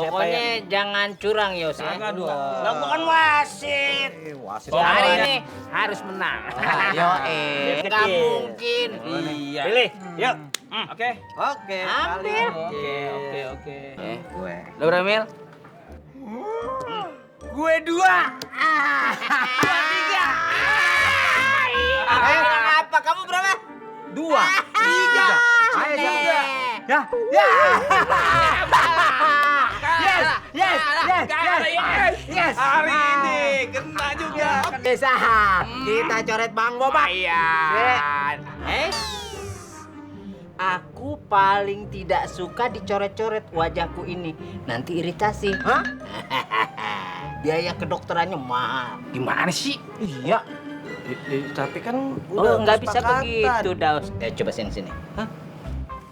Pokoknya jangan curang Yos ya. Jangan dong. Lah bukan wasit. Wasit. Hari ini harus menang. Yo, Nggak mungkin. Iya. Pilih, yuk. Oke. Oke. Ambil. Oke. Gue. Lo berapa mil? Gue 2. Apa? Kamu berapa? 2. 3. Ayo siapa? Ya. Yes. Hari ini kena juga. Bisa. Kita coret Bang Bobak. Iya. Aku paling tidak suka dicoret-coret wajahku ini. Nanti iritasi. Hah? Biaya kedokterannya mahal. Gimana sih? Iya. Tapi kan Oh, nggak bisa kesepakatan. begitu, Daus. Coba sini.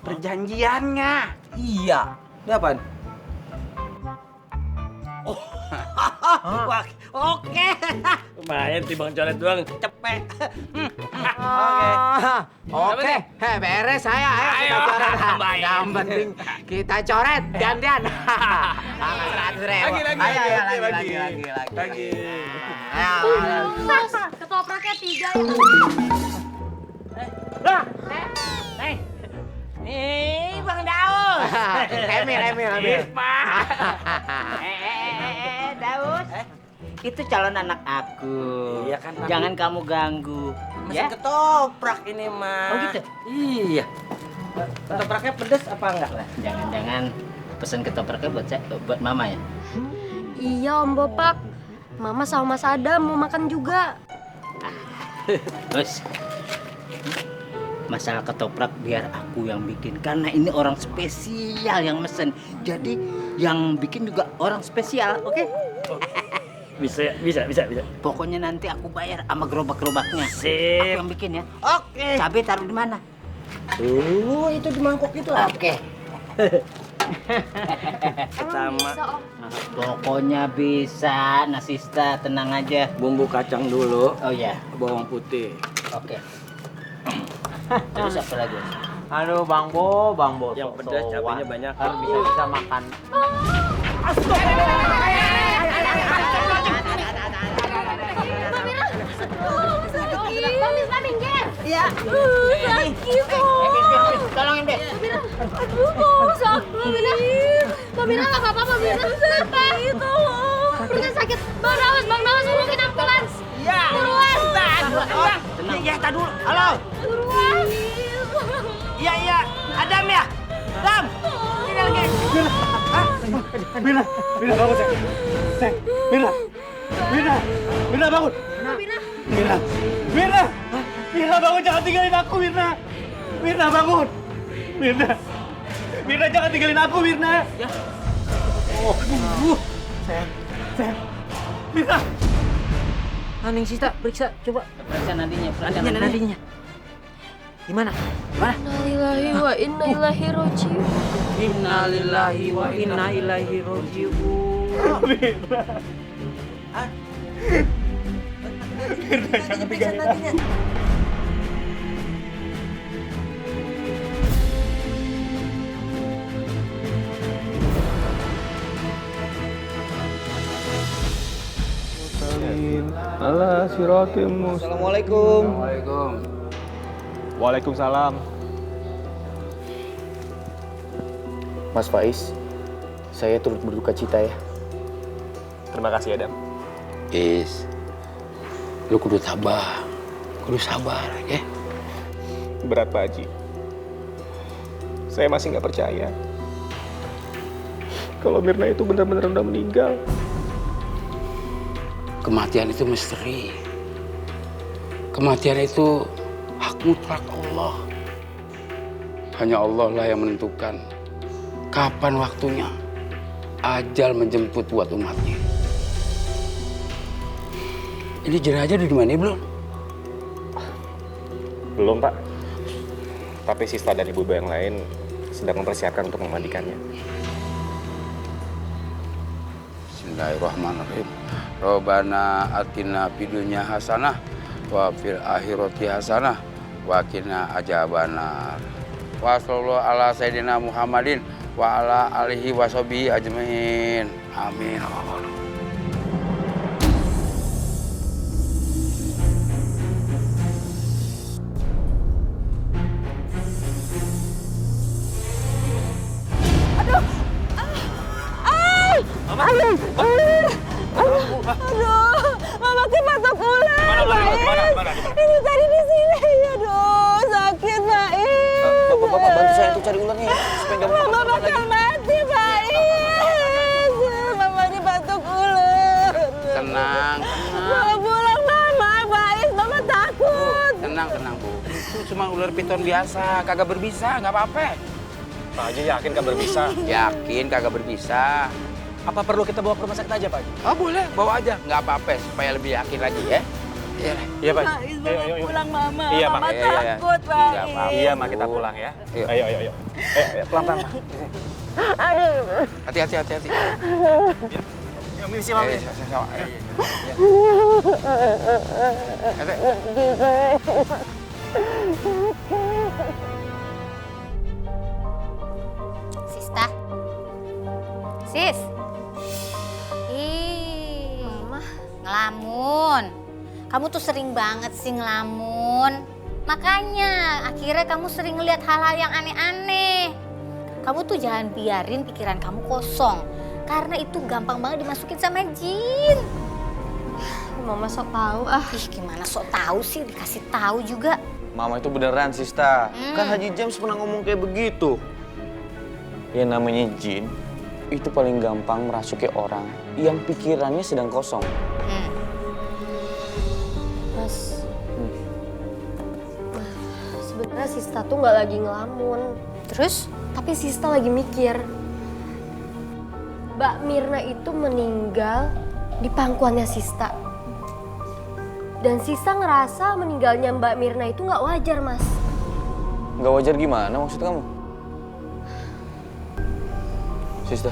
Perjanjiannya. Iya. Ini apaan? Wah, oke. Lumayan timbang coret doang, cepet. Oke. Beres saya. Ayo kita Ayo, coret. tambahin. Yang penting kita coret gantian. 100.000. Lagi. Lagi. Mas, ketopraknya 3 ya. Nih, Bang Daus. Emil. Daus. Itu calon anak aku. Iya kan, tapi- Jangan kamu ganggu. Masih ketoprak ini, Mas. Oh gitu? Iya. Ketopraknya pedes apa enggak? Lah, jangan-jangan pesan ketopraknya buat mama ya? Iya Om Bopak. Mama sama Mas Adam mau makan juga. Terus masalah ketoprak biar aku yang bikin karena ini orang spesial yang mesen. Jadi yang bikin juga orang spesial, oke? Bisa. Pokoknya nanti aku bayar sama gerobak-gerobaknya. Sip. Aku yang bikin ya. Oke. Cabai taruh di mana? Itu di mangkok itu. Oke. Emang Pertama, bisa Om? Pokoknya bisa, Nasista, tenang aja. bumbu kacang dulu, Oh ya, bawang putih. oke. Terus apa lagi? Aduh, Bang Bo. Yang pedas cabenya banyak. Kan bisa makan. Bang Misna minggir. Iya. Sakit kok. Tolongin, Be. Aduh kok sakit. Mbak Mira nggak apa-apa, Mbak Mira. Kenapa? Perutnya sakit. Bang Daus, hubungin ambulans. Iya. Buruan. Tenang. Ya, tar dulu. Halo. Buruan. Iya. Adam ya? Adam. Ini lagi. Mira bangun, Seng. Mira bangun. Mbak Mira. Mira bangun, jangan tinggalin aku, Mirna. Mirna bangun. Mirna jangan tinggalin aku, Mirna. Ya. Seng. Mirna. Aning Sista, periksa coba. Periksa nadinya. Gimana? Innalillahi wa inna ilaihi raji'un. Innalillahi wa inna ilaihi raji'un. Mirna. Mirna jangan tinggalin aku. Assalamualaikum. Waalaikumsalam. Mas Faiz, saya turut berduka cita ya. Terima kasih, Adam. Lu kudu sabar ya. Berat, Pak Haji. Saya masih nggak percaya kalau Mirna itu benar-benar udah meninggal. Kematian itu misteri. Kematian itu hak mutlak Allah. Hanya Allah lah yang menentukan kapan waktunya ajal menjemput buat umatnya. Ini jenazah udah di mana belum? Belum, Pak. Tapi sista dan ibu-ibu yang lain sedang mempersiapkan untuk memandikannya. Bismillahirrahmanirrahim. Rabbana atina fid dunya hasanah wa fil akhirati hasanah wa qina adzabannar. Wa sallallahu ala sayyidina Muhammadin wa ala alihi washabihi ajmain. Amin. Aduh, mama kepatok ular, Faiz. Ini tadi di sini. Aduh, sakit, Faiz. Bapak bantu saya untuk cari ularnya ya, supaya nggak Mama bakal mati, Faiz. Mama dipatok ular. Tenang. Mau pulang, Mama, Faiz. Mama takut. Tenang, Bu. Itu cuma ular piton biasa, kagak berbisa, nggak apa-apa. Pak Haji yakin kan berbisa? Yakin kagak berbisa. Apa perlu kita bawa ke rumah sakit aja, Pak Haji? Oh boleh, bawa aja. Nggak apa-apa, supaya lebih yakin lagi ya. Iya, Pak. Faiz, Mama pulang, Mama. Iya, Pak. Mama Iya, iya. takut, Nggak Faiz. apa-apa. Iya, Mak, kita pulang ya. Yuk. Ayo. Pelan-pelan, Pak. Aduh. Hati-hati. Ya, misi, Mami. Sama. Sista. Sis. Ih, Mama ngelamun. Kamu tuh sering banget sih ngelamun. Makanya akhirnya kamu sering ngeliat hal-hal yang aneh-aneh. Kamu tuh jangan biarin pikiran kamu kosong. Karena itu gampang banget dimasukin sama jin. Mama sok tahu ah. Ih, gimana sok tahu sih, dikasih tahu juga. Mama itu beneran, Sista. Hmm. Kan Haji James pernah ngomong kayak begitu. Ya namanya jin, itu paling gampang merasuki orang yang pikirannya sedang kosong. Mas, sebenarnya Sista tuh nggak lagi ngelamun. Terus? Tapi Sista lagi mikir, Mbak Mirna itu meninggal di pangkuannya Sista. Dan Sista ngerasa meninggalnya Mbak Mirna itu nggak wajar, Mas. Nggak wajar gimana maksud kamu? Sista,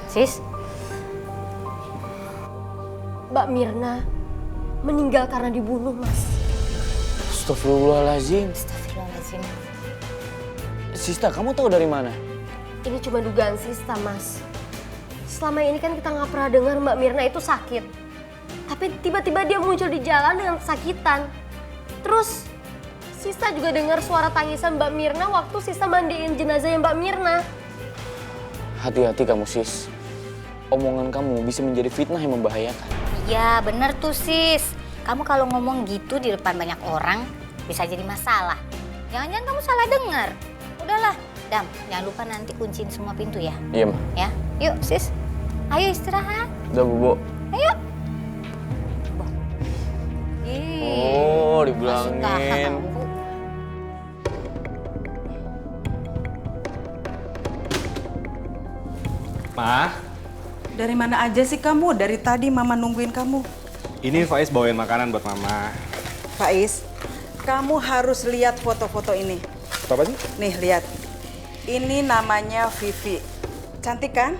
Sis, Mbak Mirna meninggal karena dibunuh, Mas. astagfirullahaladzim. astagfirullahaladzim. Sista, kamu tahu dari mana? Ini cuma dugaan Sista, Mas. Selama ini kan kita nggak pernah dengar Mbak Mirna itu sakit. Tapi tiba-tiba dia muncul di jalan dengan kesakitan. Terus Sista juga dengar suara tangisan Mbak Mirna waktu Sista mandiin jenazahnya Mbak Mirna. Hati-hati kamu, Sis. Omongan kamu bisa menjadi fitnah yang membahayakan. Iya bener tuh sis. Kamu kalau ngomong gitu di depan banyak orang bisa jadi masalah. Jangan-jangan kamu salah dengar. Udahlah, Dam, jangan lupa nanti kunciin semua pintu ya. Iya, Ma. Ya, yuk sis. Ayo istirahat. Udah, Bobo. Ayo. Ih, Oh, masuk tahap dibilangin. kamu. Ma, Dari mana aja sih kamu? Dari tadi Mama nungguin kamu. ini Faiz bawain makanan buat Mama. Faiz, kamu harus lihat foto-foto ini. Foto apa sih? Nih, lihat. Ini namanya Vivi. Cantik kan?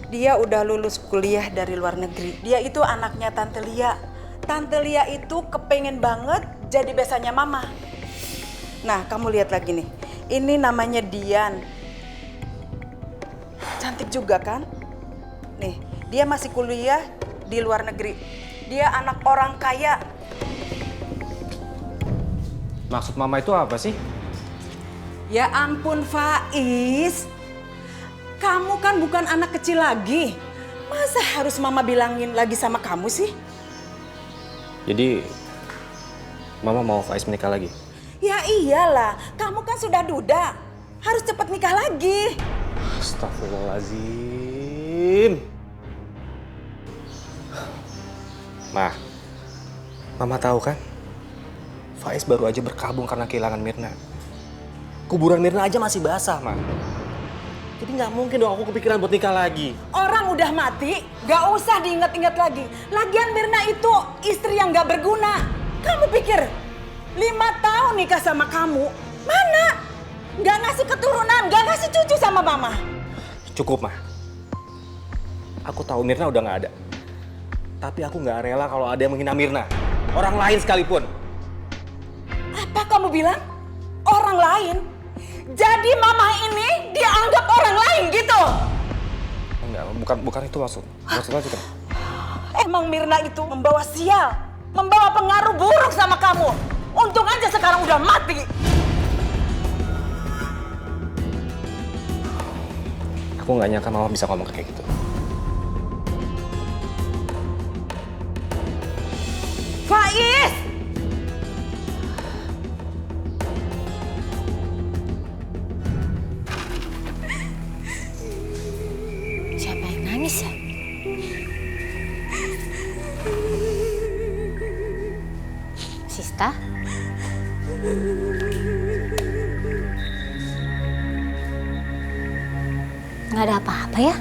Dia udah lulus kuliah dari luar negeri. Dia itu anaknya Tante Lia. Tante Lia itu kepengen banget jadi besannya Mama. Nah, kamu lihat lagi nih. Ini namanya Dian. Cantik juga kan? Nih, dia masih kuliah di luar negeri. Dia anak orang kaya. Maksud Mama itu apa sih? Ya ampun Faiz, kamu kan bukan anak kecil lagi. Masa harus Mama bilangin lagi sama kamu sih? Jadi, Mama mau Faiz menikah lagi? Ya iyalah, kamu kan sudah duda. Harus cepat nikah lagi. Astagfirullahaladzim. Ma, Mama tahu kan? Faiz baru aja berkabung karena kehilangan Mirna. Kuburan Mirna aja masih basah, Ma. Jadi nggak mungkin dong aku kepikiran buat nikah lagi. Orang udah mati, gak usah diingat-ingat lagi. Lagian Mirna itu istri yang gak berguna. Kamu pikir 5 tahun nikah sama kamu, mana? Gak ngasih keturunan, gak ngasih cucu sama Mama. Cukup, Ma. Aku tahu Mirna udah nggak ada. Tapi aku nggak rela kalau ada yang menghina Mirna. Orang lain sekalipun. Apa kamu bilang? Orang lain? Jadi mama ini dianggap orang lain gitu. Enggak, bukan itu maksudnya gitu. Emang Mirna itu membawa sial, membawa pengaruh buruk sama kamu. Untung aja sekarang udah mati. Aku nggak nyangka Mama bisa ngomong kayak gitu. Faiz! Siapa yang nangis ya? Sista? Nggak ada apa-apa ya?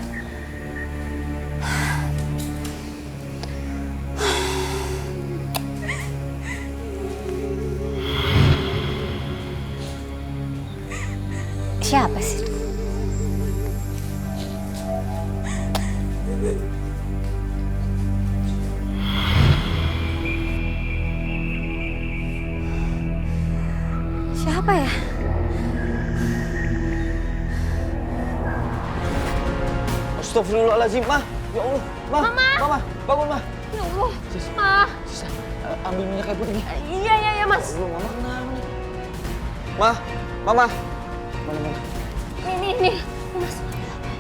Siapa sih itu? Siapa ya? Astagfirullahaladzim, Mah. Ya Allah, Mah. Mama, bangun, Mah. Ya Allah, Ma. Sisa, ambil minyak kayu putih nih. Iya, Mas. Ya Allah, Mama kenapa nih? Mah, Mama. Mana? Ini, Mas.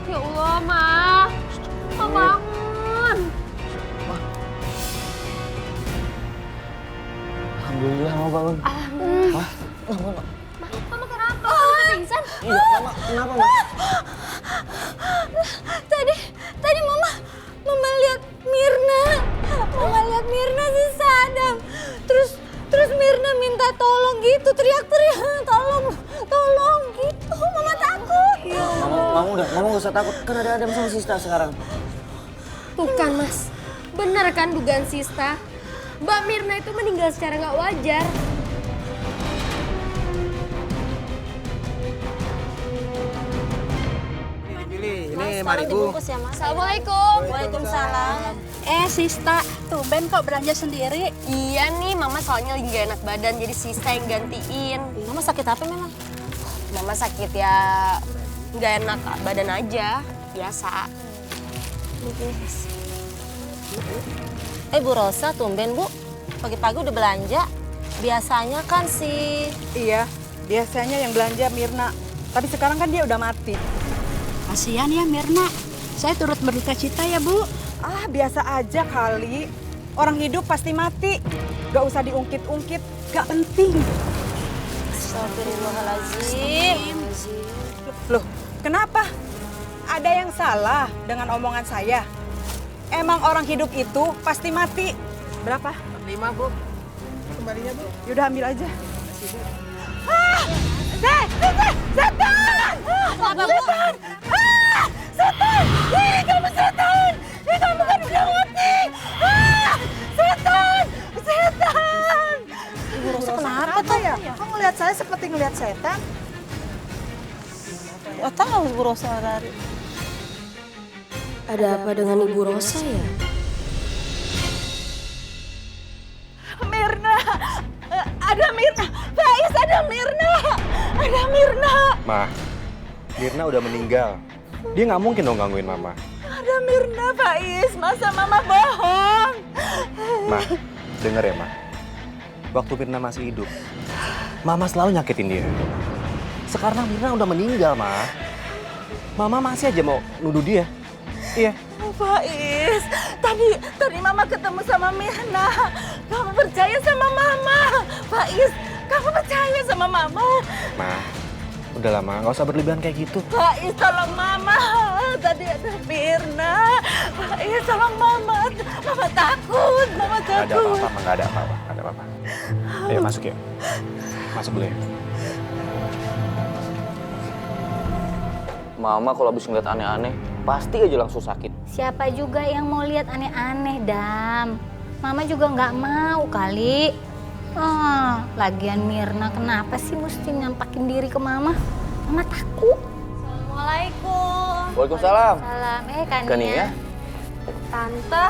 Ya Allah, Ma. Ma bangun. Alhamdulillah, Mama bangun. Alhamdulillah. Mah, Mama kenapa? Mama pingsan? iya, Mama. Kenapa, Mah? Tadi Mama lihat Mirna. Mama lihat Mirna si Sadam. Terus Mirna minta tolong gitu, teriak-teriak, tolong gitu. Mama takut. Mama nggak usah takut. Kan ada Adam sama Sista sekarang. Tuh kan, Mas. Bener kan dugaan Sista? Mbak Mirna itu meninggal secara nggak wajar. Ini 5.000. Assalamualaikum. Waalaikumsalam. Sista, tumben kok belanja sendiri. Iya nih, Mama soalnya lagi gak enak badan, jadi Sista yang gantiin. Mama sakit apa memang? Mama sakit ya nggak enak badan aja, biasa. Bu Rosa, tumben Bu. Pagi-pagi udah belanja. Biasanya kan Iya, biasanya yang belanja Mirna. Tapi sekarang kan dia udah mati. kasihan ya Mirna. Saya turut berduka cita ya Bu. Ah, biasa aja kali. Orang hidup pasti mati. Gak usah diungkit-ungkit, gak penting. Astagfirullahaladzim. Loh, kenapa? Ada yang salah dengan omongan saya? Emang orang hidup itu pasti mati. Berapa? 5, Bu. Kembalinya, Bu. Yaudah ambil aja. Ah! Setan! Kenapa, Bu? Setan! Ah! Setan! Ih, kamu setan! Ih, kamu kan udah mati! Ah! Setan! Setan! Ibu Rosa kenapa tuh? ya? Kok ngeliat saya seperti ngeliat setan? Gak tahu Bu Rosa dari. Ada apa dengan Ibu Rosa ya? Mirna! Ada Mirna! Faiz, ada Mirna! Ada Mirna! Ma, Mirna udah meninggal. Dia nggak mungkin dong gangguin Mama. Ada Mirna, Faiz. Masa Mama bohong? Ma, denger ya, Ma. Waktu Mirna masih hidup, Mama selalu nyakitin dia. Sekarang Mirna udah meninggal, Ma. Mama masih aja mau nuduh dia. Iya. Faiz, tadi Mama ketemu sama Mirna. Kamu percaya sama Mama? Faiz, kamu percaya sama Mama? Ma, udah lama, nggak usah berlebihan kayak gitu. Faiz, tolong Mama. Tadi ada Mirna. Faiz, tolong Mama. Mama takut. Mama Nggak ada takut. apa-apa, Ma. Nggak ada apa-apa. Nggak ada apa-apa. Ayo masuk ya. Masuk dulu ya. Mama kalau habis ngeliat aneh-aneh, pasti aja langsung sakit. Siapa juga yang mau lihat aneh-aneh, Dam? Mama juga nggak mau kali. Lagian Mirna kenapa sih mesti ngampakin diri ke Mama? Mama takut. Assalamualaikum. Waalaikumsalam. Salam, Kania. Tante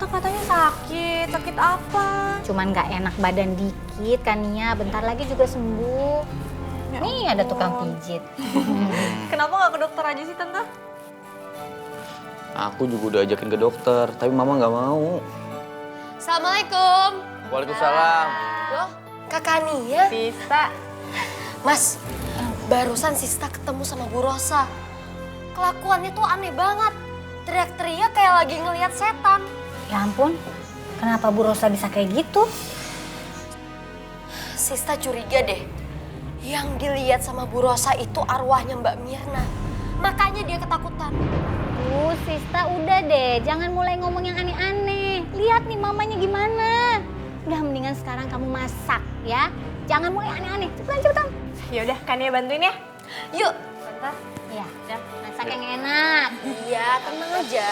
katanya sakit. Sakit apa? Cuman nggak enak badan dikit, Kania. Bentar lagi juga sembuh. Nih ada tukang pijit. Kenapa nggak ke dokter aja sih Tante? Aku juga udah ajakin ke dokter, tapi mama nggak mau. Assalamualaikum. Waalaikumsalam. Loh, Kakak Nia? Bisa. Mas, barusan Sista ketemu sama Bu Rosa. Kelakuannya tuh aneh banget. Teriak-teriak kayak lagi ngelihat setan. Ya ampun, kenapa Bu Rosa bisa kayak gitu? Sista curiga deh. Yang dilihat sama Bu Rosa itu arwahnya Mbak Mirna. Makanya dia ketakutan. Sista udah deh, jangan mulai ngomong yang aneh-aneh. Lihat nih mamanya gimana. Udah mendingan sekarang kamu masak ya. Jangan mulai aneh-aneh, cepetan. Yaudah, Kania bantuin ya. Yuk. Tante. Iya, udah masak yang enak. Iya, tenang aja.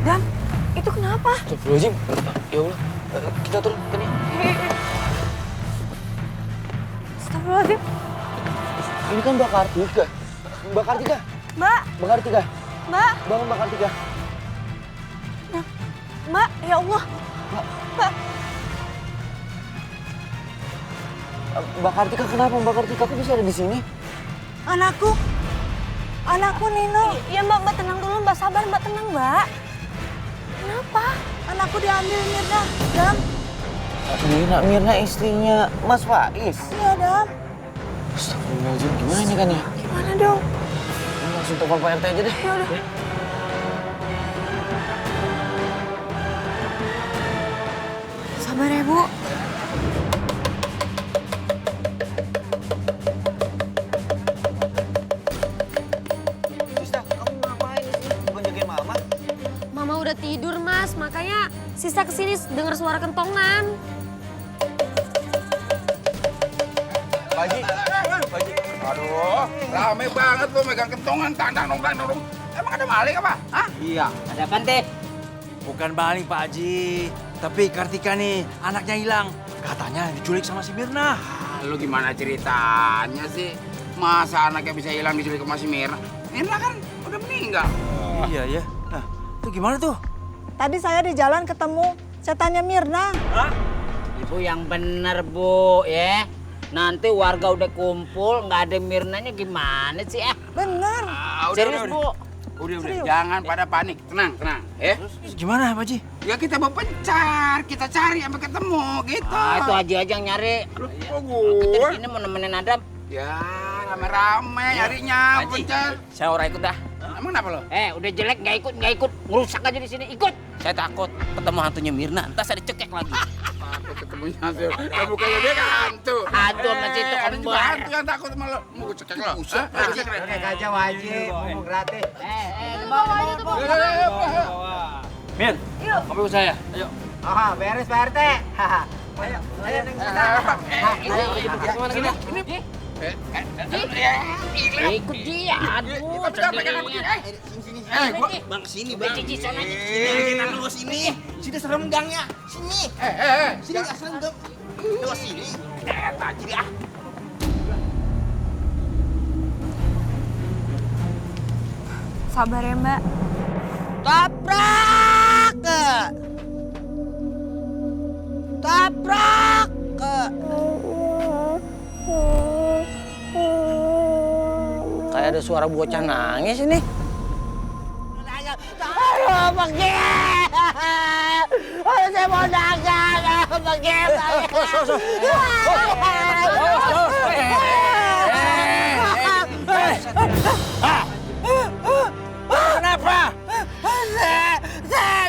Dan, itu kenapa? Astagfirullahaladzim. Ya Allah, kita turun kan ya. Astagfirullahaladzim. Ini kan Mbak Kartika. Mbak Kartika. Mbak, Mbak Kartika. Mbak, Bangun Mbak Kartika. Mbak, ya Allah. Mbak Kartika kenapa? Mbak Kartika kok bisa ada di sini? Anakku Nino. Iya Mbak tenang dulu Mbak, sabar Mbak, tenang Mbak. Kenapa? Anakku diambil Mirna, Dam. Mirna istrinya Mas Faiz. Iya Dam. Astagfirullahaladzim, gimana ini kan ya? Gimana dong? Ini langsung telepon Pak RT aja deh. Ya udah. Sabar ya Bu. Sista, kamu ngapain di sini? Bukan jagain Mama? Mama udah tidur, Mas. Makanya Sista kesini dengar suara kentongan. Pakji. Aduh, rame banget lo megang kentongan, tandang dong. Emang ada maling apa? Hah? Iya, ada apa teh? Bukan maling Pak Haji, tapi Kartika nih anaknya hilang. Katanya diculik sama si Mirna. Lu gimana ceritanya sih? Masa anaknya bisa hilang diculik sama si Mirna? Mirna kan udah meninggal. Iya ya. Nah, itu gimana tuh? Tadi saya di jalan ketemu setannya Mirna. Ibu yang bener Bu ya. Nanti warga udah kumpul, nggak ada Mirnanya gimana sih Bener. Serius Bu? Udah. Jangan pada panik. Tenang. Ya. Terus gimana Pak Haji? Ya kita mau pencar, kita cari sampai ketemu gitu. Itu Haji aja yang nyari. Oh, Kita di gue. sini mau nemenin Adam. Ya, rame-rame nyarinya, pencar. Saya orang ikut dah. Emang kenapa lo? Udah jelek nggak ikut, ngerusak aja di sini. Ikut. Saya takut ketemu hantunya Mirna, entar saya dicekek lagi. Takut ketemunya hantu. Ya bukannya dia kan hantu. Hantu sama situ Ada kembar. juga hantu yang takut sama lo. Mau gue cekek lo. Cekek aja wajib, mau gratis. Mir, kamu ikut saya. Ayo. Beres Pak RT. Ayo Neng. Kemana kita? Ikut dia. Aduh, Bang sini Cici sana aja. Kita dulu sini. Sini serem gangnya. Sini. Sini nggak serem gak? Dua sini. Tajir ah. Sabar ya Mbak. Tabrak. Kayak ada suara bocah nangis ini. Aduh, pergi! Aduh, saya mau dagang! Pergi! Kenapa?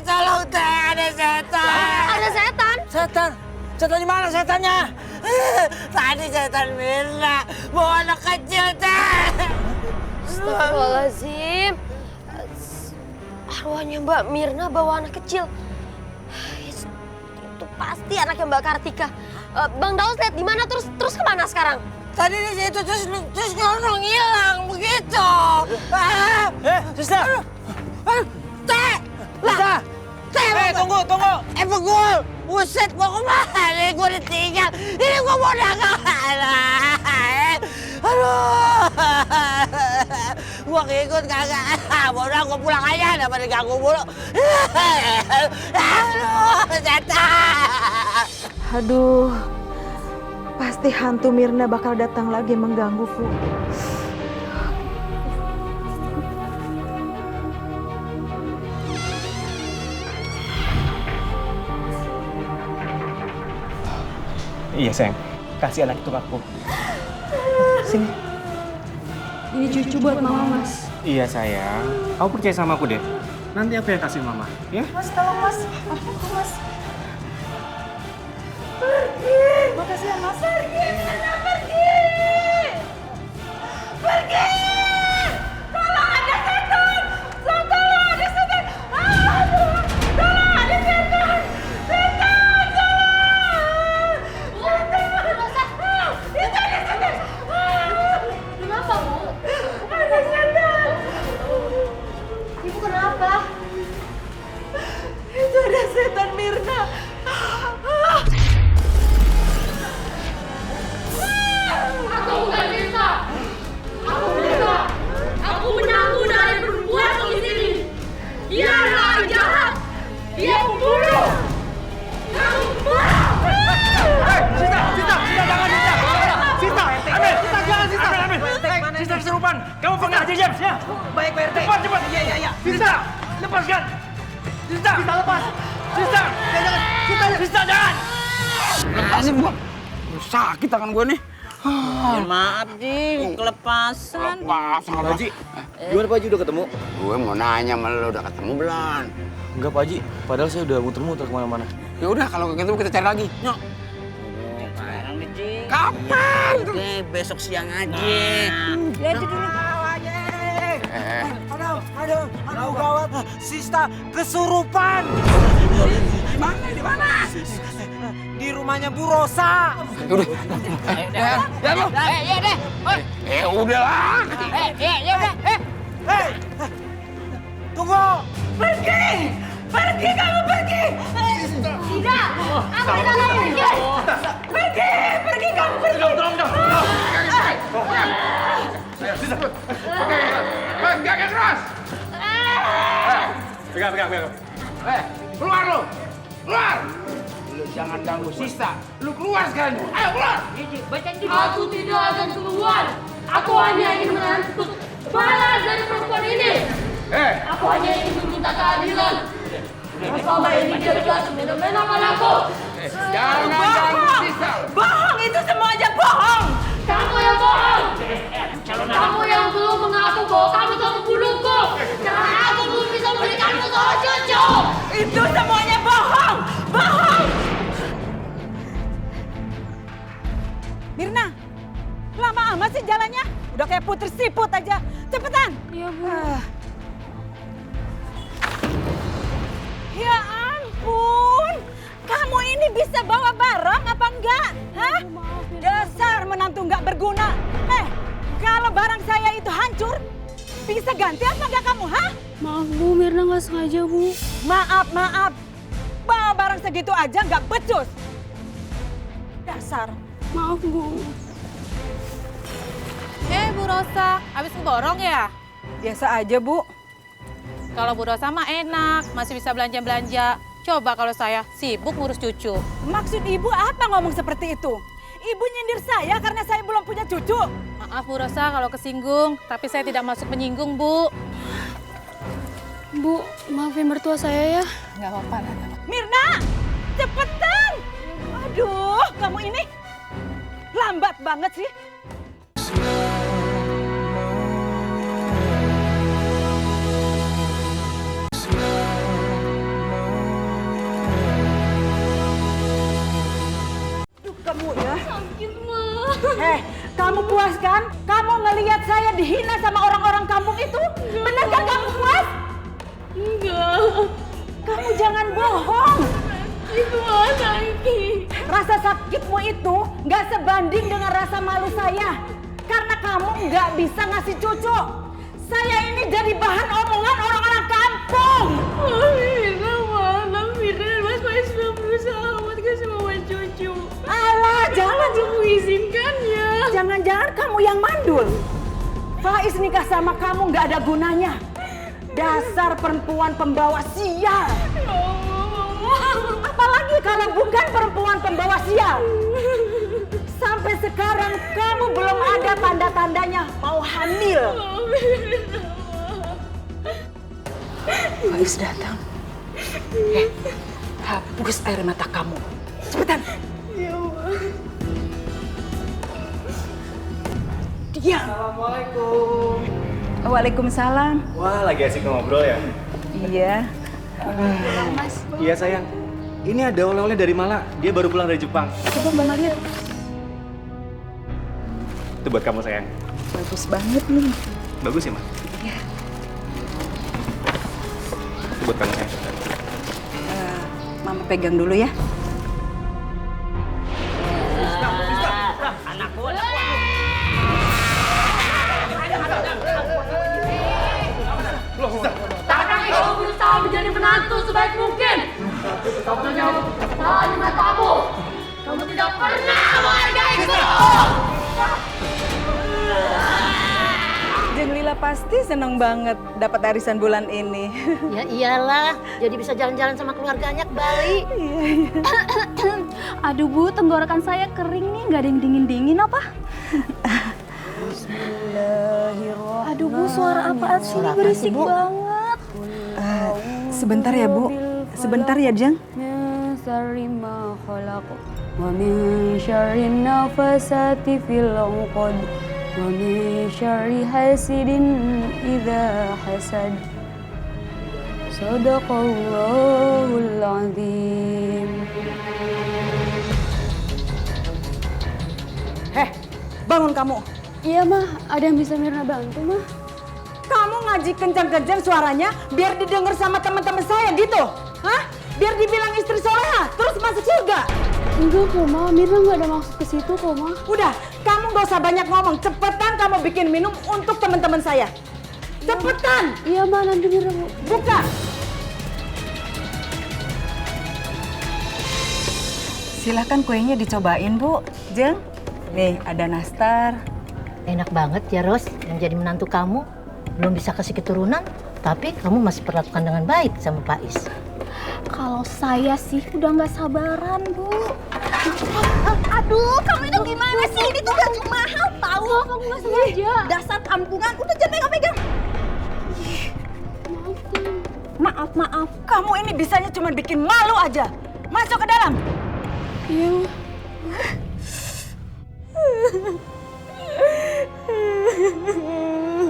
Tolong teh, ada setan! Ada setan? Setan? Setan di mana setannya? Tadi setan Mirna bawa anak kecil teh. Astagfirullahaladzim. Arwahnya Mbak Mirna bawa anak kecil. Itu pasti anaknya Mbak Kartika. Bang Daus lihat di mana terus kemana sekarang? Tadi di situ terus nyolong hilang begitu. Sister. Teh. Lah. Teh. Tunggu. Begul. Buset, mau kemana? Gue ditinggal. Ini gue mau kemana? Aduh. Gue ngikut kagak. Bodoh, gue pulang aja. Daripada diganggu mulu. Aduh, setan. Aduh, pasti hantu Mirna bakal datang lagi menggangguku. Iya sayang, kasih anak itu ke aku. Sini. Ini cucu buat mama, Mas. Iya sayang, kamu percaya sama aku deh. Nanti aku yang kasih mama, ya? Mas, tolong Mas. Mas. Pergi. Makasih ya Mas. Pergi. Pergi. Tolong ada setan. Tolong ada setan. Aduh. Tolong ada setan. Setan, tolong. Itu ada setan. Kenapa, Bu? Ada setan. Ibu kenapa? Itu ada setan Mirna. Aku bukan Mirna. Aku mengaku dari perempuan di sini. Dia adalah orang jahat. Dia pembunuh. Kamu pembunuh. Sista kesurupan, kamu pegang aja James ya. Baik Pak RT. Cepat. Iya. Sista, lepaskan. Sista lepas. Sista, jangan. Lepasin gua. Sakit tangan gua nih. Ya, maaf Ji, kelepasan. Lepasan apa Ji? Gimana Pak Haji, udah ketemu? Gue mau nanya sama lu, udah ketemu belum? Enggak Pak Haji, padahal saya udah muter-muter kemana-mana. Ya udah kalau ketemu kita cari lagi. Nyok. Sekarang nih Ji. Kapan? Oke, besok siang aja. Lihat dulu kawanya. Aduh, gawat. Sista kesurupan. Di mana? Di rumahnya Bu Rosa. Udah. Ya lu. Iya deh. Udahlah. Iya udah. Hei, tunggu. Pergi kamu pergi. Tidak, aku tidak akan pergi. Pergi kamu pergi. Gak keras. Pegang. Keluar lu. Keluar. Lu jangan ganggu Sista. Lu keluar sekarang. Ayo keluar. Aku tidak akan keluar. Aku hanya ingin menuntut balas dari perempuan ini. Aku hanya ingin meminta keadilan. Selama ini dia telah semena-mena padaku. Jangan ganggu Sista. Bohong, itu semuanya bohong. Kamu yang bohong. Kamu yang belum mengaku bahwa kamu telah membunuhku. Karena aku belum bisa memberikanmu seorang cucu. Itu semuanya bohong. Mirna, lama amat sih jalannya. Udah kayak putri siput aja. Cepetan. Iya, Bu. Ya ampun, kamu ini bisa bawa barang apa enggak? Hah? Dasar menantu nggak berguna. Kalau barang saya itu hancur, bisa ganti apa enggak kamu, hah? Maaf Bu, Mirna nggak sengaja Bu. Maaf. Bawa barang segitu aja nggak becus. Dasar. Maaf Bu. Bu Rosa, habis ngeborong ya? Biasa aja, Bu. Kalau Bu Rosa mah enak, masih bisa belanja-belanja. Coba kalau saya sibuk ngurus cucu. Maksud Ibu apa ngomong seperti itu? Ibu nyindir saya karena saya belum punya cucu. Maaf Bu Rosa kalau kesinggung, tapi saya tidak masuk menyinggung Bu. Bu, maafin mertua saya ya. Nggak apa-apa. Mirna, cepetan. Aduh, kamu ini lambat banget sih. Kamu ya. Sakit, Ma. Kamu puas kan? Kamu ngelihat saya dihina sama orang-orang kampung itu? Benar kan kamu puas? Enggak. Kamu jangan bohong. Itu Ma, sakit. Rasa sakitmu itu nggak sebanding dengan rasa malu saya. Karena kamu nggak bisa ngasih cucu. Saya ini jadi bahan omongan orang-orang kampung. Mirna, Ma. Mirna dan Mas Faiz sudah berusaha nikah sama kamu nggak ada gunanya. Dasar perempuan pembawa sial. Apalagi kalau bukan perempuan pembawa sial. Sampai sekarang kamu belum ada tanda-tandanya mau hamil. Faiz datang. Hapus air mata kamu. Cepetan. Ya Allah. Diam. Assalamualaikum. Waalaikumsalam. Wah, lagi asik ngobrol ya? Iya. Mas. Iya sayang. Ini ada oleh-oleh dari Mala. Dia baru pulang dari Jepang. Coba Mama lihat. Itu buat kamu sayang. Bagus banget nih. Bagus ya, Ma? Iya. Itu buat kamu sayang. Mama pegang dulu ya. Kamu berusaha menjadi menantu sebaik mungkin. Kamu hanya salah di matamu. Kamu tidak pernah menghargaiku. Jeng Lila pasti senang banget dapat arisan bulan ini. Ya iyalah, jadi bisa jalan-jalan sama keluarganya ke Bali. Aduh Bu, tenggorokan saya kering nih, nggak ada yang dingin-dingin apa? Bismillahirrahmanirrahim. Aduh Bu, suara apaan sih? Ini berisik banget. Sebentar ya Bu, sebentar ya Jeng. Wa min syarri nafasati fil 'uqad wa min syarri hasidin idza hasad. Shadaqallahul 'azim. Bangun kamu. Iya mah, ada yang bisa Mirna bantu mah? Kamu ngaji kencang-kencang suaranya biar didengar sama teman-teman saya gitu. Hah? Biar dibilang istri soleha, terus masuk surga. Enggak kok Ma, Mirna nggak ada maksud ke situ kok Ma. Udah, kamu gak usah banyak ngomong. Cepetan kamu bikin minum untuk teman-teman saya. Cepetan. Iya Ma, nanti Mirna Bu. Buka. Silahkan kuenya dicobain Bu. Jeng, nih ada nastar. Enak banget ya Ros, yang jadi menantu kamu. Belum bisa kasih keturunan, tapi kamu masih perlakukan dengan baik sama Faiz. Kalau saya sih udah nggak sabaran Bu. Aduh, kamu itu gimana sih? Ini tuh gak mahal tahu. Kamu nggak sengaja. Dasar kampungan, udah jangan pegang-pegang. Maaf, maaf. Kamu ini bisanya cuma bikin malu aja. Masuk ke dalam. Iya.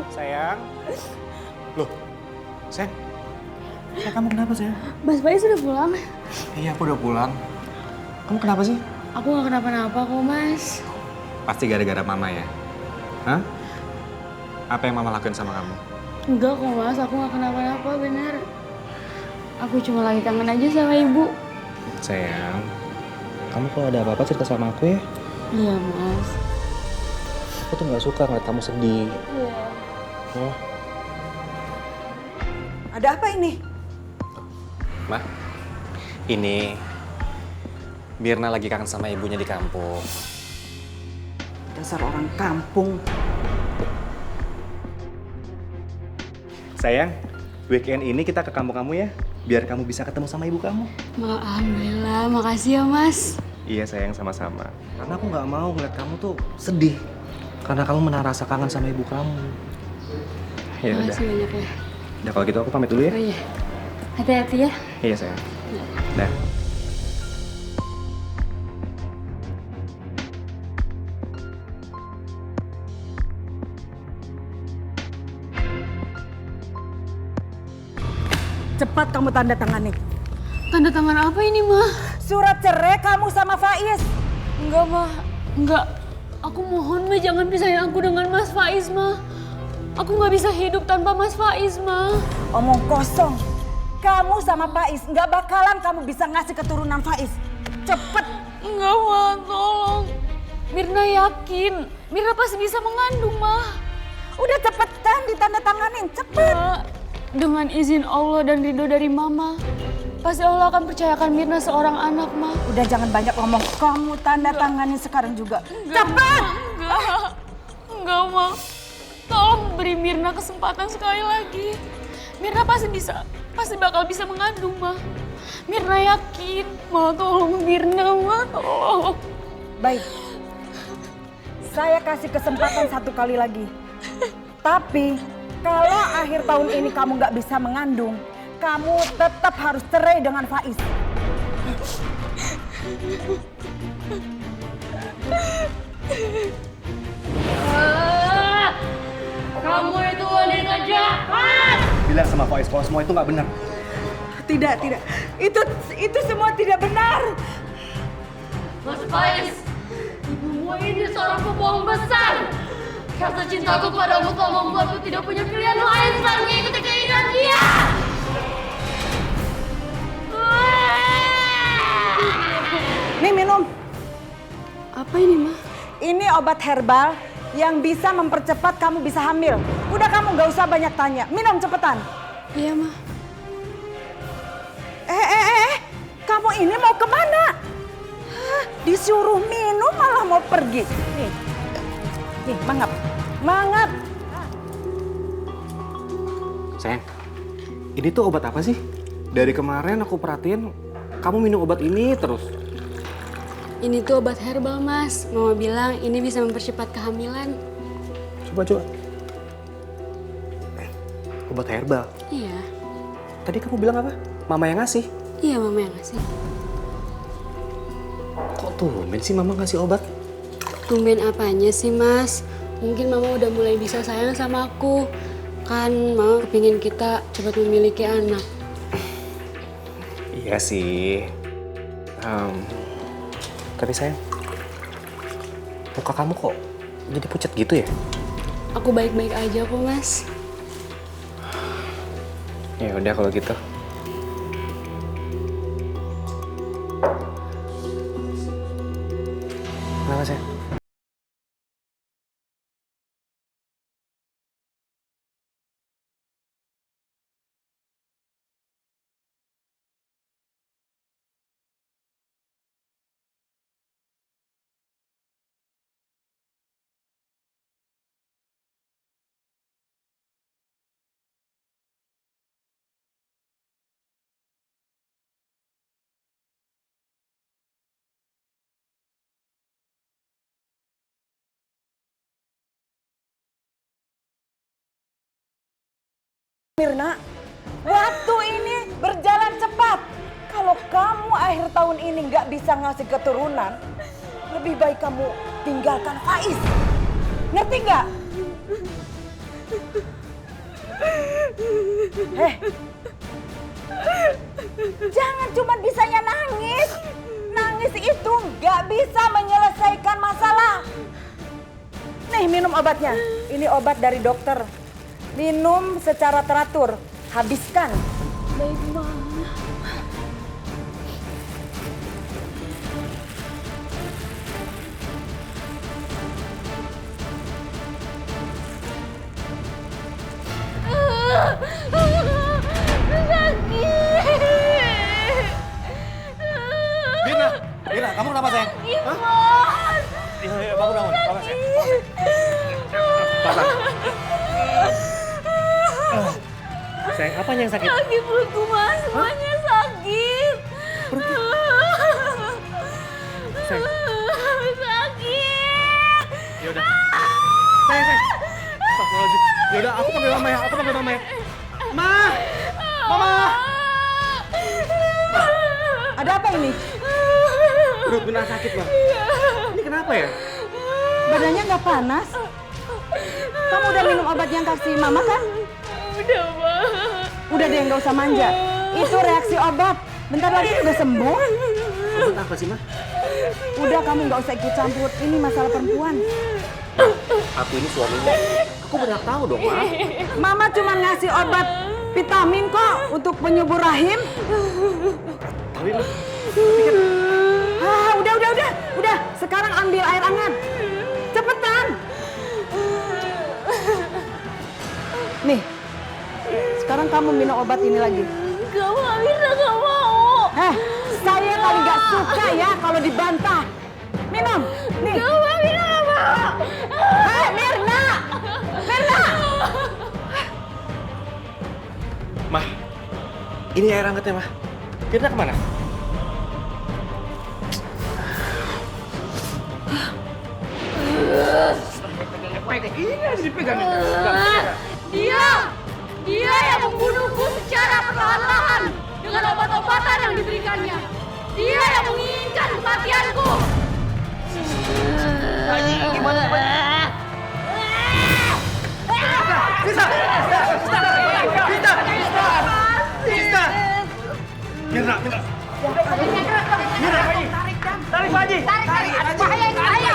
Sayang. Loh, sayang. Sayang, kamu kenapa sayang? Mas Faiz sudah pulang? Iya, aku udah pulang. Kamu kenapa sih? Aku nggak kenapa-napa kok Mas. Pasti gara-gara Mama ya? Hah? Apa yang Mama lakuin sama kamu? Enggak kok Mas, aku nggak kenapa-napa bener. Aku cuma lagi kangen aja sama Ibu. Sayang, kamu kalau ada apa-apa cerita sama aku ya? Iya Mas. Aku tuh nggak suka ngeliat kamu sedih. Iya. Oh. Ada apa ini? Ma, ini Mirna lagi kangen sama ibunya di kampung. Dasar orang kampung. Sayang, weekend ini kita ke kampung kamu ya, biar kamu bisa ketemu sama ibu kamu. Alhamdulillah, makasih ya Mas. Iya sayang, sama-sama. Karena aku nggak mau ngeliat kamu tuh sedih. Karena kamu menahan rasa kangen sama ibu kamu. Ya udah. Makasih banyak ya. Udah kalau gitu aku pamit dulu ya. Oh iya. Hati-hati ya. Iya sayang. Dah. Cepat kamu tanda tangani. Tanda tangan apa ini mah? Surat cerai kamu sama Faiz. Enggak mah, enggak. Aku mohon mah jangan pisahin aku dengan Mas Faiz mah. Aku nggak bisa hidup tanpa Mas Faiz mah. Omong kosong. Kamu sama Faiz nggak bakalan kamu bisa ngasih keturunan Faiz. Cepet. Enggak mah, tolong. Mirna yakin, Mirna pasti bisa mengandung mah. Udah cepetan ditandatanganin, cepet. Ya, dengan izin Allah dan ridho dari Mama, pasti Allah akan percayakan Mirna seorang anak mah. Udah jangan banyak ngomong. Kamu tanda tanganin sekarang juga. Cepet. Enggak mah. Tolong beri Mirna kesempatan sekali lagi. Mirna pasti bakal bisa mengandung, Ma. Mirna yakin. Ma, tolong Mirna, Ma, tolong. Baik. Saya kasih kesempatan 1 kali lagi. Tapi kalau akhir tahun ini kamu nggak bisa mengandung, kamu tetap harus cerai dengan Faiz. Kamu itu wanita jahat. Bilang sama Faiz kalau semua itu nggak benar. Tidak. Itu semua tidak benar. Mas Faiz, ibumu ini seorang pembohong besar. Rasa cintaku padamu telah membuatku tidak punya pilihan lain selain mengikuti keinginan dia. Nih minum. Apa ini, Ma? Ini obat herbal yang bisa mempercepat kamu bisa hamil. Udah kamu nggak usah banyak tanya. Minum cepetan. Iya, Ma. Kamu ini mau kemana? Hah, disuruh minum malah mau pergi. Nih, mangap. Sayang, ini tuh obat apa sih? Dari kemarin aku perhatiin kamu minum obat ini terus. Ini tuh obat herbal, Mas. Mama bilang ini bisa mempercepat kehamilan. Coba. Obat herbal? Iya. Tadi kamu bilang apa? Mama yang ngasih? Iya, Mama yang ngasih. Kok tumben sih Mama ngasih obat? Tumben apanya sih, Mas? Mungkin Mama udah mulai bisa sayang sama aku. Kan Mama kepingin kita cepat memiliki anak. Iya sih. Tapi sayang, muka kamu kok jadi pucat gitu ya? Aku baik-baik aja kok, Mas. Ya udah kalau gitu. Kenapa sayang? Mirna, waktu ini berjalan cepat. Kalau kamu akhir tahun ini nggak bisa ngasih keturunan, lebih baik kamu tinggalkan Faiz. Ngerti nggak? Jangan cuma bisanya nangis. Nangis itu nggak bisa menyelesaikan masalah. Nih, minum obatnya. Ini obat dari dokter. Minum secara teratur, habiskan. Baik, Ma. Mirna, kamu kenapa sayang? Iya, bangun, sayang. Sayang, apanya yang sakit? Sakit perutku, Mas. Semuanya sakit. Sayang. Sakit. Yaudah. Sayang. Astagfirullahaladzim. Yaudah, aku panggil Mama ya. Mama! Ada apa ini? Perut Mirna sakit, Bang. Ini kenapa ya? Badannya nggak panas? Kamu udah minum obat yang kasih Mama kan? Udah, Ma. Udah deh, nggak usah manja. Itu reaksi obat. Bentar lagi udah sembuh. Obat apa sih, Ma? Udah, kamu nggak usah ikut campur. Ini masalah perempuan. Aku ini suaminya. Aku berhak tahu dong, Ma. Mama cuma ngasih obat vitamin kok untuk penyubur rahim. Tapi, Ma, Udah. Sekarang ambil air hangat. Cepetan. Nih, sekarang kamu minum obat ini lagi. Gak mau, Mirna gak mau. Saya kali gak suka ya kalau dibantah. Minum, nih. Gak mau, Mirna gak mau. Mirna! Mah, ini air hangatnya, Mah. Mirna kemana? Dia yang membunuhku secara perlahan-lahan dengan obat-obatan yang diberikannya. Dia yang menginginkan kematianku. Tarik, Pak Haji. Tarik, bahaya ini, bahaya.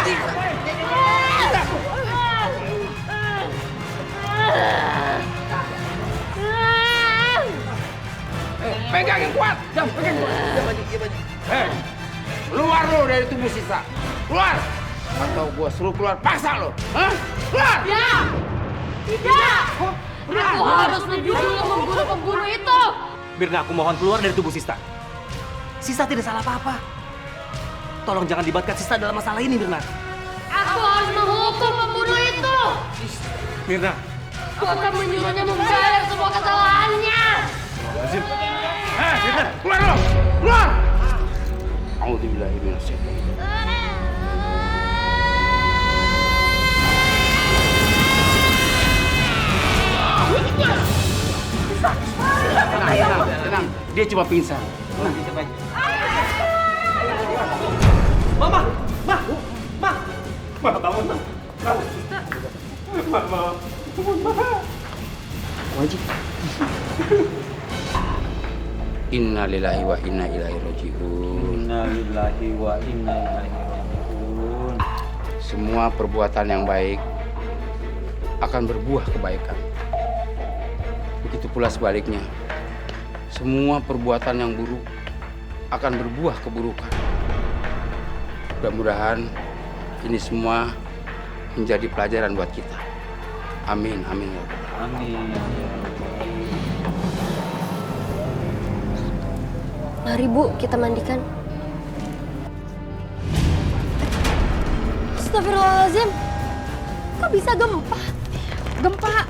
Pegang yang kuat. Pegang kuat. Keluar lo dari tubuh Sista. Keluar. Atau gua suruh keluar paksa lo. Hah? Keluar. Ya. Tidak. Aku harus lebih dulu membunuh pembunuh itu. Mirna, aku mohon keluar dari tubuh Sista. Sista tidak salah apa-apa. Tolong jangan libatkan Sista dalam masalah ini, Mirna. Aku harus menghukum pembunuh itu. Mirna. Aku akan menyuruhnya membayar semua kesalahannya. Mirna, keluar lo. Keluar. A'udzubillahi minasyaitonir rajim. Tenang. Dia cuma pingsan. Mama, bangun, Ma. Wajib. Inna lillahi wa inna ilaihi raji'un. Inna lillahi wa inna ilaihi raji'un. Semua perbuatan yang baik akan berbuah kebaikan. Begitu pula sebaliknya. Semua perbuatan yang buruk akan berbuah keburukan. Mudah-mudahan ini semua menjadi pelajaran buat kita. Amin, amin. Amin. Mari Bu, kita mandikan. Astagfirullahaladzim. Kok bisa gempa? Gempa.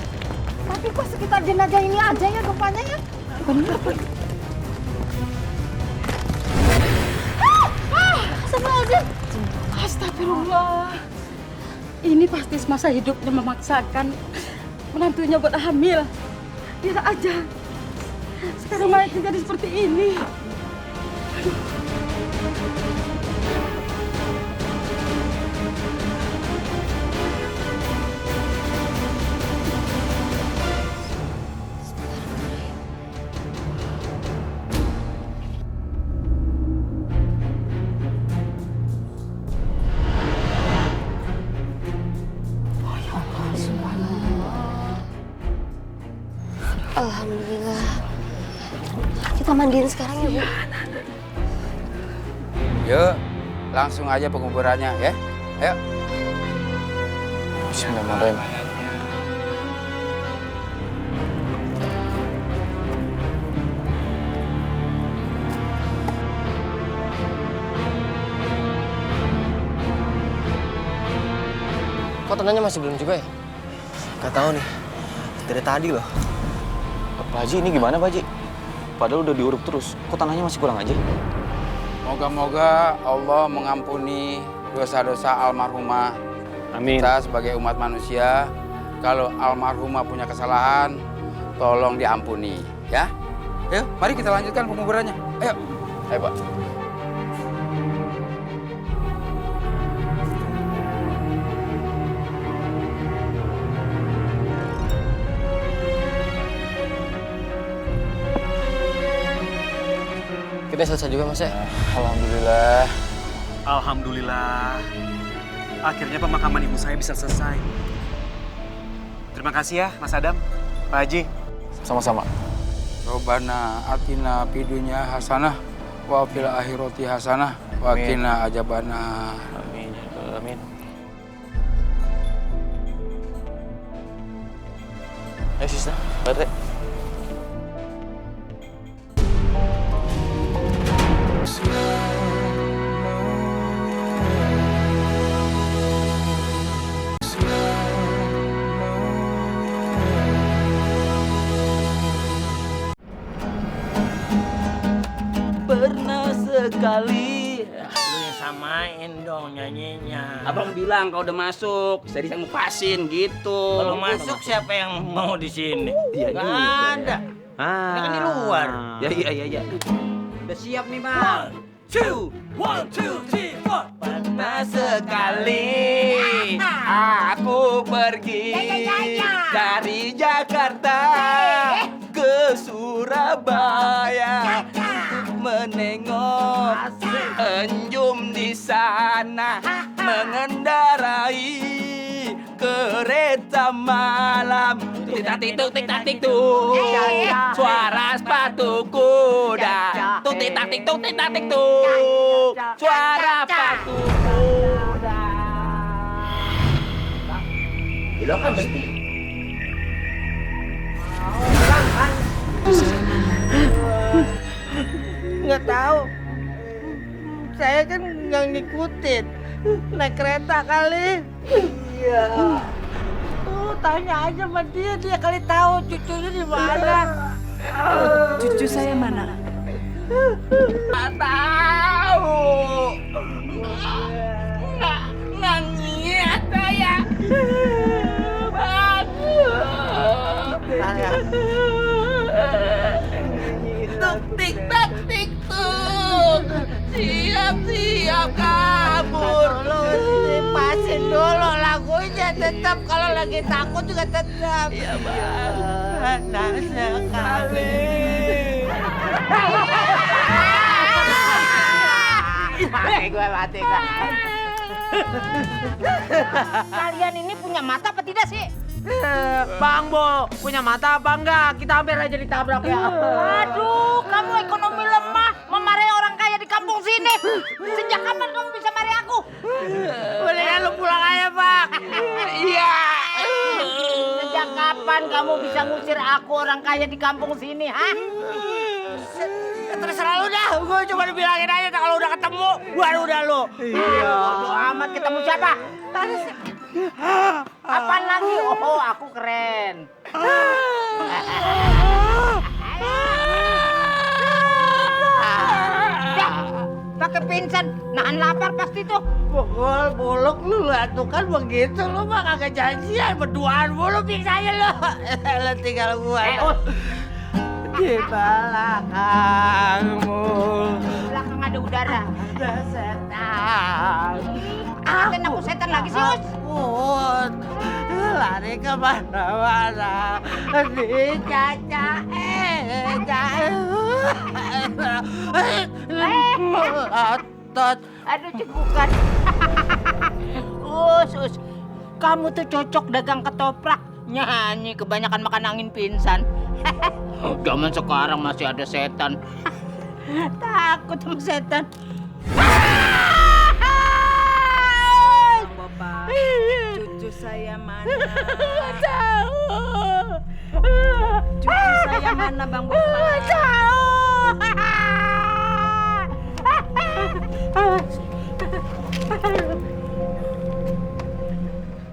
Tapi kok sekitar jenazah ini aja ya gempanya ya? Bener. Astagfirullahaladzim. Astagfirullah. Ini pasti semasa hidupnya memaksakan menantunya buat hamil. Biar aja. Sekarang mayatnya jadi seperti ini. Alhamdulillah. Kita mandiin sekarang ya, Bu. Yuk, langsung aja penguburannya ya. Ayo. Bismillahirrahmanirrahim. Kok tandanya masih belum juga ya? Gak tahu nih. Dari tadi loh. Pak Haji, ini gimana Pak Haji? Padahal udah diuruk terus, kok tanahnya masih kurang aja? Moga-moga Allah mengampuni dosa-dosa almarhumah. Amin. Kita sebagai umat manusia, kalau almarhumah punya kesalahan, tolong diampuni, ya. Yuk, mari kita lanjutkan penguburannya. Ayo. Ayo Pak. Kita selesai juga, Mas ya? Alhamdulillah. Alhamdulillah. Akhirnya pemakaman ibu saya bisa selesai. Terima kasih ya, Mas Adam, Pak Haji. Sama-sama. Robbana atina fid dunya hasanah wa fil akhirati hasanah wa qina adzabannar. Amin. Amin. Ayo Sista, Pak RT. sekali. Lu yang samain dong nyanyinya. Abang bilang kalau udah masuk, saya bisa ngupasin gitu. Kalau masuk siapa yang mau di sini? Dia Nggak juga. ada. Dia kan di luar. Ya. Udah siap nih, Bang. 1, 2, 3, 4. Pernah sekali aku pergi dari Jakarta ke Surabaya untuk menengok enjum di sana, mengendarai kereta malam. Tik-tak-tik-tuk, tik-tak-tik-tuk, suara sepatu kuda. Tuk tik-tak-tik-tuk, tik-tak-tik-tuk, suara sepatu kuda. Lo kan mesti. Nggak tahu. Saya kan nggak ngikutin. Naik kereta kali. Iya. Tuh tanya aja sama dia kali tahu cucunya di mana. Cucu saya mana? Nggak tahu. Nggak niat saya. Tuk tik tak tik tuk, siap-siap kabur. Lu pasin dulu lagunya, tetap kalau lagi takut juga tetap. Iya bang. Nah sekali. Mati gue. Kalian ini punya mata apa tidak sih? Bang Bo, punya mata apa enggak? Kita hampir aja ditabrak ya. Aduh, kamu ekonomi lemah, memarahi orang kaya di kampung sini. Sejak kapan kamu bisa marahi aku? Mendingan lu pulang aja, Bang. Iya. Sejak kapan kamu bisa ngusir aku orang kaya di kampung sini, ha? Terserah lu dah, gue cuma dibilangin aja kalau udah ketemu, baru udah lu. Iya. Bodo amat, ketemu siapa? Apaan lagi? Oh, aku keren. Pakai pingsan, nahan lapar pasti tuh. Pukul buluk lu lah, tuh kan begitu lu mah kagak janjian, berduaan mulu pingsannya lu. Lu tinggal gua. Di belakangmu. Belakang ada udara. Ada setan. Aku setan lagi sih, Us. Takut. Lari kemana-mana. Di caca. Otot. Aduh, cegukan. Us. Kamu tuh cocok dagang ketoprak. Nyanyi kebanyakan makan angin pingsan. Zaman sekarang masih ada setan. Takut sama setan. Bapak, cucu saya mana? Tahu. Cucu saya mana, Bang Bapak? Tahu.